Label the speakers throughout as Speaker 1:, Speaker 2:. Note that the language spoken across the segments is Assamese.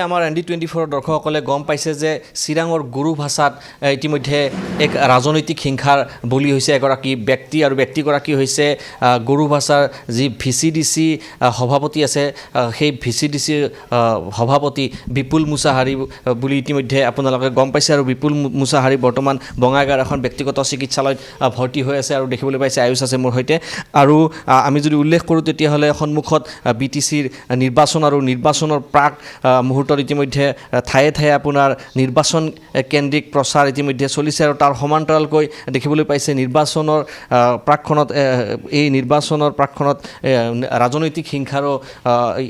Speaker 1: আমাৰ ND24 দৰ্শকসকলে গম পাইছে যে চিৰাঙৰ গুৰু ভাষাত ইতিমধ্যে এক ৰাজনৈতিক হিংসাৰ বলি হৈছে এগৰাকী ব্যক্তি আৰু ব্যক্তিগৰাকী হৈছে গুৰু ভাষাৰ যি VCDC সভাপতি আছে সেই VCDC সভাপতি বিপুল মুছাহাৰী বুলি ইতিমধ্যে আপোনালোকে গম পাইছে আৰু বিপুল মুছাহাৰী বৰ্তমান বঙাইগাঁৱৰ এখন ব্যক্তিগত চিকিৎসালয়ত ভৰ্তি হৈ আছে আৰু দেখিবলৈ পাইছে আয়ুষ আছে মোৰ সৈতে আৰু আমি যদি উল্লেখ কৰোঁ তেতিয়াহ'লে সন্মুখত BTCৰ নিৰ্বাচন আৰু নিৰ্বাচনৰ প্ৰাক মুহূৰ্তত ইতিমধ্যে ঠায়ে ঠায়ে আপোনাৰ নিৰ্বাচন কেন্দ্ৰিক প্ৰচাৰ ইতিমধ্যে চলিছে আৰু তাৰ সমান্তৰালকৈ দেখিবলৈ পাইছে নিৰ্বাচনৰ প্ৰাকখনত ৰাজনৈতিক হিংসাৰো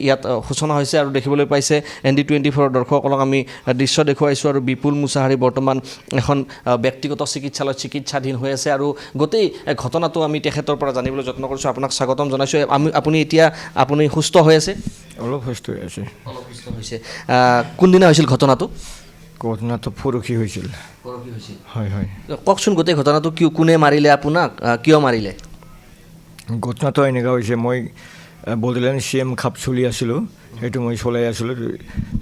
Speaker 1: ইয়াত সূচনা হৈছে আৰু দেখিবলৈ পাইছে ND24 দৰ্শকসকলক আমি দৃশ্য দেখুৱাইছোঁ আৰু বিপুল মুছাহাৰী বৰ্তমান এখন ব্যক্তিগত চিকিৎসালয়ত চিকিৎসাধীন হৈ আছে আৰু গোটেই ঘটনাটো আমি তেখেতৰ পৰা জানিবলৈ যত্ন কৰিছোঁ আপোনাক স্বাগতম জনাইছোঁ আপুনি সুস্থ হৈ আছে
Speaker 2: অলপ সুস্থ হৈ আছে
Speaker 1: কোনদিনা হৈছিল ঘটনাটো
Speaker 2: পৰহি হৈছিল হয় হয়
Speaker 1: কওকচোন গোটেই ঘটনাটো কোনে মাৰিলে আপোনাক কিয় মাৰিলে
Speaker 2: ঘটনাটো এনেকুৱা হৈছে মই বড়োলেণ্ড CM খাপ চলি আছিলোঁ সেইটো মই চলাই আছিলোঁ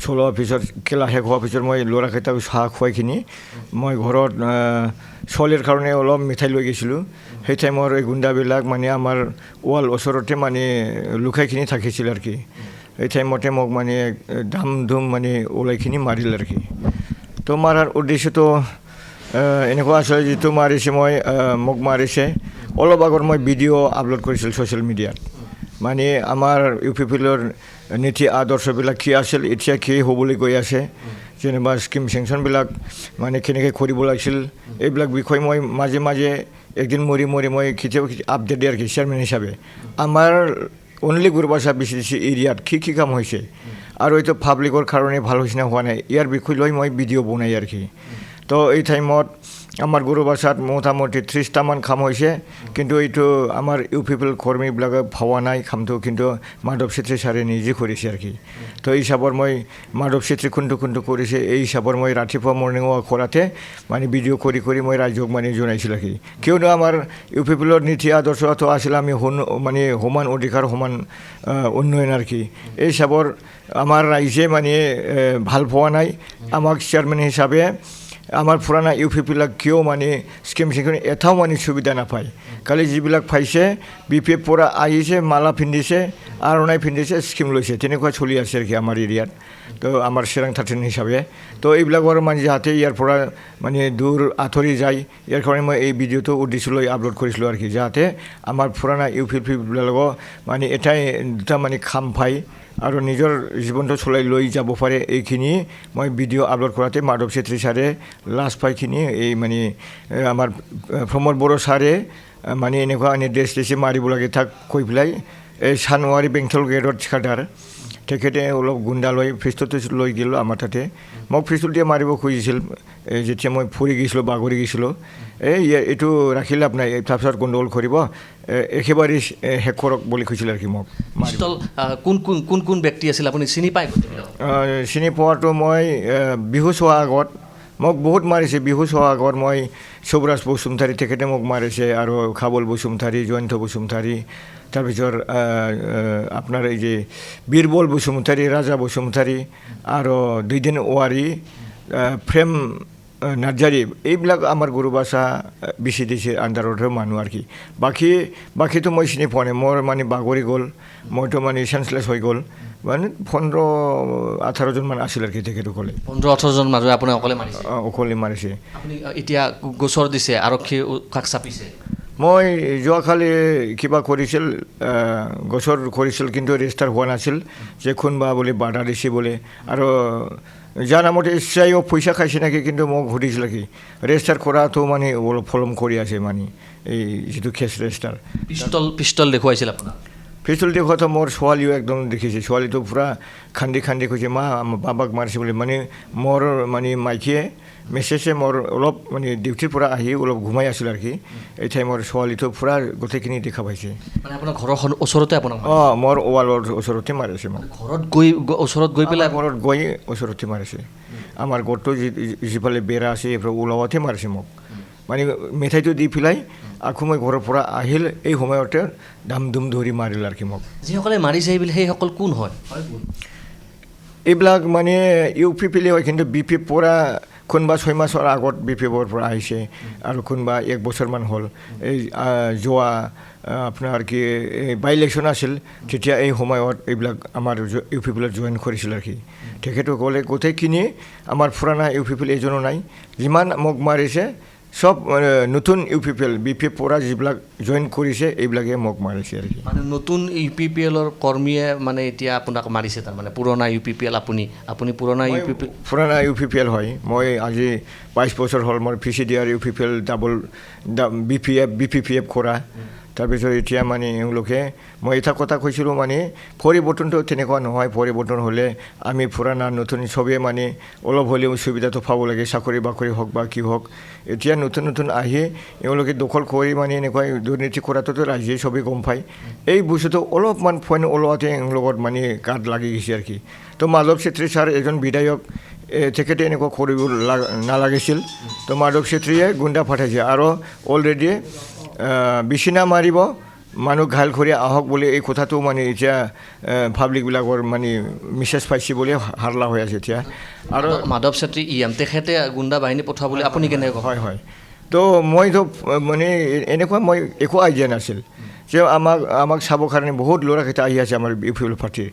Speaker 2: চলোৱাৰ পিছত খেলা শেষ হোৱাৰ পিছত মই ল'ৰাকেইটাক চাহ খুৱাইখিনি মই ঘৰত ছোৱালীৰ কাৰণে অলপ মিঠাই লৈ গৈছিলোঁ সেই টাইমৰ এই গুণ্ডাবিলাক মানে আমাৰ ৱাল ওচৰতে মানে লুকাইখিনি থাকিছিল আৰু কি এই টাইমতে মোক মানে ধাম ধুম মানে ওলাইখিনি মাৰিল আৰু কি তো মাৰাৰ উদ্দেশ্যটো এনেকুৱা আছে যিটো মাৰিছে মোক মাৰিছে অলপ আগত মই ভিডিঅ' আপলোড কৰিছিলোঁ ছ'চিয়েল মিডিয়াত মানে আমাৰ UPPৰ নীতি আদৰ্শবিলাক কি আছিল এতিয়া কি হ'বলৈ গৈ আছে যেনিবা স্কিম চেংচনবিলাক মানে কেনেকৈ কৰিব লাগিছিল এইবিলাক বিষয় মই মাজে মাজে একদিন মৰি মই কেতিয়াবা আপডেট দিয়ে আৰু কি চেয়াৰমেন হিচাপে আমাৰ অনলি গুৰুভাষা BCDC এৰিয়াত কি কাম হৈছে আৰু এইটো পাব্লিকৰ কাৰণে ভাল হৈছে না হোৱা নাই ইয়াৰ বিষয় লৈ মই ভিডিঅ' বনাই আৰু কি তো এই টাইমত আমাৰ গুৰুভাষাত মোটামুটি 30টামান কাম হৈছে কিন্তু এইটো আমাৰ UPP কৰ্মীবিলাকে ভবা নাই কামটো কিন্তু মাধৱ চেত্ৰী ছাৰে নিজে কৰিছে আৰু কি তো এই হিচাপত মই মাধৱ চেত্ৰী কোনটো কৰিছে এই হিচাপত মই ৰাতিপুৱা মৰ্ণিং ৱাক কৰাতে মানে ভিডিঅ' কৰি মই ৰাইজক মানে জনাইছিলোঁ কি কিয়নো আমাৰ UPPৰ নীতি আদৰ্শটো আছিল আমি মানে সমান অধিকাৰ সমান উন্নয়ন আৰু কি এই হিচাপত আমাৰ ৰাইজে মানে ভাল পোৱা নাই আমাক চেয়াৰমেন হিচাপে আমাৰ পুৰণা UPPবিলাক কিয় মানে স্কিম চেংচন এটাও মানে সুবিধা নাপায় খালি যিবিলাক পাইছে BPF পৰা আহিছে মালা পিন্ধিছে আৰণাই পিন্ধিছে স্কিম লৈছে তেনেকুৱা চলি আছে আৰু কি আমাৰ এৰিয়াত তো আমাৰ চিৰাং 13 হিচাপে তো এইবিলাকৰ মানে যাতে ইয়াৰ পৰা মানে দূৰ আঁতৰি যায় ইয়াৰ কাৰণে মই এই ভিডিঅ'টো উদ্দেশ্য লৈ আপলোড কৰিছিলোঁ আৰু কি যাতে আমাৰ পুৰণা UPPবিলাকক মানে এটাই দুটা মানে কাম পায় আৰু নিজৰ জীৱনটো চলাই লৈ যাব পাৰে এইখিনি মই ভিডিঅ' আপলোড কৰাতে মাধৱ চেত্ৰী ছাৰে লাষ্ট পাইখিনি এই মানে আমাৰ প্ৰমোদ বড়ো ছাৰে মানে এনেকুৱা নিৰ্দেশ দিছে মাৰিব লাগে তাক কৈ পেলাই এই চানুৱাৰী বেংথল গেটৰ ঠিকাদাৰ তেখেতে অলপ গুণ্ডা লৈ পিষ্টলটো লৈ গ'লোঁ আমাৰ তাতে মোক পিষ্টল দিয়ে মাৰিব খুজিছিল যেতিয়া মই ফুৰি গৈছিলোঁ বাগৰি গৈছিলোঁ এইটো ৰাখিলে আপোনাৰ তাৰপিছত গণ্ডগোল কৰিব একেবাৰে শেষ কৰক বুলি কৈছিল আৰু কি মোক
Speaker 1: পিষ্টল কোন ব্যক্তি আছিল আপুনি চিনি পায়
Speaker 2: চিনি পোৱাটো মই বিহু চোৱাৰ আগত মোক বহুত মাৰিছে বিহু চোৱাৰ আগত মই সুব্ৰাজ বসুমতাৰী তেখেতে মোক মাৰিছে আৰু খাবল বসুমতাৰী জয়ন্ত বসুমতাৰী তাৰপিছত আপোনাৰ এই যে বীৰবল বসুমতাৰী ৰাজা বসুমতাৰী আৰু দুইদিন ৱাৰী প্ৰেম নাৰ্জাৰী এইবিলাক আমাৰ গুৰুভাষা BCDCৰ আণ্ডাৰতহে মানুহ আৰু কি বাকীটো মই চিনি পোৱা নাই মোৰ মানে বাগৰি গ'ল মইতো মানে চেঞ্চলেছ হৈ গ'ল মানে 15-18জন মান আছিল আৰু কি তেখেতসকলে
Speaker 1: 15-18জন মানুহে আপোনাক
Speaker 2: অকলে মাৰিছে
Speaker 1: আপুনি এতিয়া গোচৰ দিছে আৰক্ষী কাষ চাপিছে
Speaker 2: মই যোৱাকালি কিবা কৰিছিল গোচৰ কৰিছিল কিন্তু ৰেজিষ্টাৰ হোৱা নাছিল যে কোনোবা বুলি বাধা দিছে বোলে আৰু যাৰ নামত ইচ্ছাইও পইচা খাইছে নেকি কিন্তু মোক সুধিছিল কি ৰেজিষ্টাৰ কৰাটো মানে অলপ ফলম কৰি আছে মানে এই যিটো কেছ ৰেজিষ্টাৰ
Speaker 1: পিষ্টল দেখুৱাইছিল আপোনাক
Speaker 2: পিষ্টল দেখুৱাটো মোৰ ছোৱালীও একদম দেখিছে ছোৱালীটো পূৰা খান্দি কৈছে মা বাবাক মাৰিছে বুলি মানে মোৰ মানে মাইকীয়ে মেছেজে মোৰ অলপ মানে ডিউটিৰ পৰা আহি অলপ ঘুমাই আছিল আৰু কি এই টাইমৰ ছোৱালীটো পূৰা গোটেইখিনি দেখা পাইছে
Speaker 1: মানে আপোনাৰ ঘৰৰ ওচৰতে আপোনাক
Speaker 2: মোৰ ৱালৰ ওচৰতে মাৰিছে মোক
Speaker 1: ওচৰত গৈ পেলাই
Speaker 2: ঘৰত গৈ ওচৰতে মাৰিছে আমাৰ ঘৰটো যিফালে বেৰা আছে এইফালে ওলাওঁতে মাৰিছে মোক মানে মিঠাইটো দি পেলাই আকৌ মই ঘৰৰ পৰা আহিল এই সময়তে ধাম ধুম ধৰি মাৰিল আৰু কি মোক
Speaker 1: যিসকলে মাৰিছে সেইসকল কোন হয়
Speaker 2: এইবিলাক মানে ইউ পি পি এল হয় কিন্তু বি পি পৰা কোনোবা 6 মাহৰ আগত বি পি এফৰ পৰা আহিছে আৰু কোনোবা 1 বছৰমান হ'ল এই যোৱা আপোনাৰ কি বাই ইলেকশ্যন আছিল তেতিয়া এই সময়ত এইবিলাক আমাৰ ইউ পি পি এলত জইন কৰিছিল আৰু কি তেখেতসকলে গোটেইখিনি আমাৰ পুৰণা ইউ পি পি এল এজনো নাই যিমান মোক মাৰিছে সব নতুন U P P L B P F পৰা যিবিলাক জইন কৰিছে এইবিলাকে মোক মাৰিছে আৰু কি
Speaker 1: মানে নতুন ইউ পি পি এলৰ কৰ্মীয়ে মানে এতিয়া আপোনাক মাৰিছে তাৰমানে পুৰণা ইউ পি পি এল আপুনি পুৰণা ইউ পি পি
Speaker 2: পুৰণা ইউ পি পি এল হয় মই আজি 22 বছৰ হ'ল মোৰ P C D R U P P L double B P P F কৰা তাৰপিছত এতিয়া মানে এওঁলোকে মই এটা কথা কৈছিলোঁ মানে পৰিৱৰ্তনটো তেনেকুৱা নহয় পৰিৱৰ্তন হ'লে আমি পুৰণা নতুন চবেই মানে অলপ হ'লেও সুবিধাটো পাব লাগে চাকৰি বাকৰি হওক বা কি হওক এতিয়া নতুন আহি এওঁলোকে দখল কৰি মানে এনেকুৱা দুৰ্নীতি কৰাটোতো ৰাইজে চবেই গম পায় এই বস্তুটো অলপমান পইণ্ট ওলোৱাতে এওঁলোকৰ মানে গাত লাগি গৈছে আৰু কি তো মাধৱ চেত্ৰী ছাৰ এজন বিধায়ক তেখেতে এনেকুৱা কৰিব নালাগিছিল তো মাধৱ চেত্ৰীয়ে গুণ্ডা পঠাইছে আৰু অলৰেডি বিচিনা মাৰিব মানুহ ঘাইল কৰি আহক বুলি এই কথাটো মানে এতিয়া পাব্লিকবিলাকৰ মানে মেছেজ পাইছে বুলি হাল্লা হৈ আছে এতিয়া আৰু
Speaker 1: মাধৱ চেত্ৰী তেখেতে গুণ্ডা বাহিনী পঠাবলৈ আপুনি কেনেকৈ
Speaker 2: হয় তো মইতো মানে এনেকুৱা মই একো আইডিয়া নাছিল যে আমাক চাবৰ কাৰণে বহুত ল'ৰাকেইটা আহি আছে আমাৰ ইউ পি এল পাৰ্টিৰ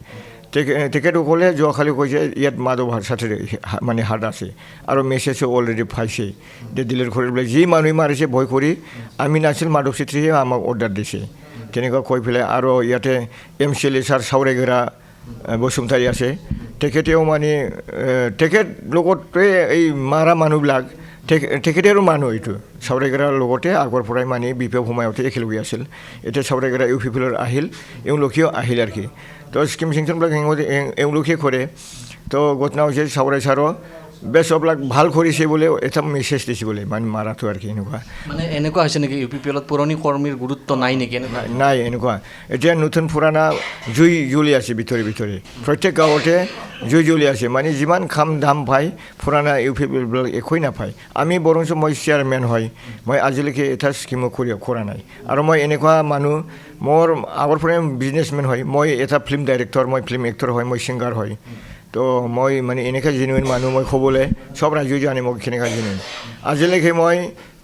Speaker 2: তেখেতসকলে যোৱাকালি কৈছে ইয়াত মাধৱ চেত্ৰীৰ মানে হাত আছে আৰু মেছেজো অলৰেডি পাইছে যে ডিলিট কৰিবলৈ যি মানুহে মাৰিছে ভয় কৰি আমি নাছিল মাধৱ চেত্ৰীয়ে আমাক অৰ্ডাৰ দিছে তেনেকুৱা কৈ পেলাই আৰু ইয়াতে MCLA ছাৰ চাউৰেগেৰা বসুমতাৰী আছে তেখেতেও মানে তেখেত লগতে এই মাৰা মানুহবিলাক তেখেতেৰো মানুহ এইটো চাউৰেগেৰাৰ লগতে আগৰ পৰাই মানে বি পি এফ সময়তে একেলগে আছিল এতিয়া চাউৰেগেৰা ইউ পি পি এলৰ আহিল এওঁলোকেও আহিল আৰু কি তো স্কিম চেংচনবিলাক এওঁলোকে কৰে তো ঘটনা হৈছে চাউৰাই ছাৰো বেছবিলাক ভাল কৰিছে বোলে এটা মেছেজ দিছে বোলে মানে মাৰাটো আৰু কি এনেকুৱা
Speaker 1: মানে এনেকুৱা হৈছে নেকি ইউ পি পি এলত পুৰণি কৰ্মীৰ গুৰুত্ব নাই নেকি
Speaker 2: নাই এনেকুৱা এতিয়া নতুন পুৰণা জুই জ্বলি আছে ভিতৰে প্ৰত্যেক গাঁৱতে জুই জ্বলি আছে মানে যিমান খাম দাম পায় পুৰণা ইউ পি পি এলবিলাক একোৱেই নাপায় আমি বৰঞ্চ মই চেয়াৰমেন হয় মই আজিলৈকে এটা স্কিমো কৰা নাই আৰু মই এনেকুৱা মানুহ মোৰ আগৰ পৰাই বিজনেছমেন হয় মই এটা ফিল্ম ডাইৰেক্টৰ মই ফিল্ম এক্টৰ হয় মই ছিংগাৰ হয় তো মই মানে এনেকুৱা জেনুইন মানুহ মই ক'বলৈ চব ৰাইজে জানে মোক কেনেকুৱা জেনুইন আজিলৈকে মই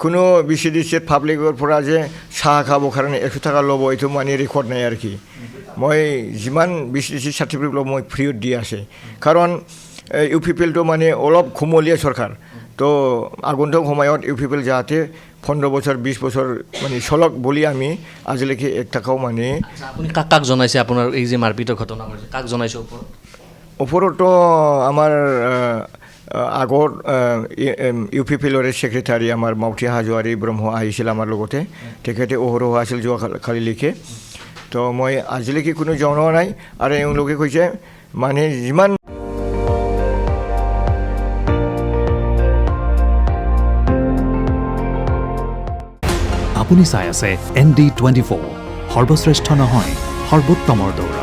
Speaker 2: কোনো BCDC পাব্লিকৰ পৰা যে চাহ খাবৰ কাৰণে 100 টকা ল'ব এইটো মানে ৰেকৰ্ড নাই আৰু কি মই যিমান BCDC চাৰ্টিফিকেট ল'ব মই ফ্ৰীত দি আছে কাৰণ ইউ পি পি এলটো মানে অলপ খুমলীয়া চৰকাৰ তো আগন্তুক সময়ত ইউ পি পি এল যাতে 15 বছৰ 20 বছৰ মানে চলক বুলি আমি আজিলৈকে 1 টকাও মানে
Speaker 1: আপুনি কাক জনাইছে আপোনাৰ এই যে মাৰপিটৰ ঘটনা হৈছে কাক জনাইছে
Speaker 2: ওপৰতো আমাৰ আগৰ ইউ পি পি এলৰে ছেক্ৰেটাৰী আমাৰ মাউথি হাজোৱাৰী ব্ৰহ্ম আহিছিল আমাৰ লগতে তেখেতে অহৰহ আছিল যোৱাকালিলৈকে তো মই আজিলৈকে কোনো জনোৱা নাই আৰু এওঁলোকে কৈছে মানে যিমান
Speaker 3: আপুনি চাই আছে ND24 সৰ্বশ্ৰেষ্ঠ নহয় সৰ্বোত্তমৰ দৌৰ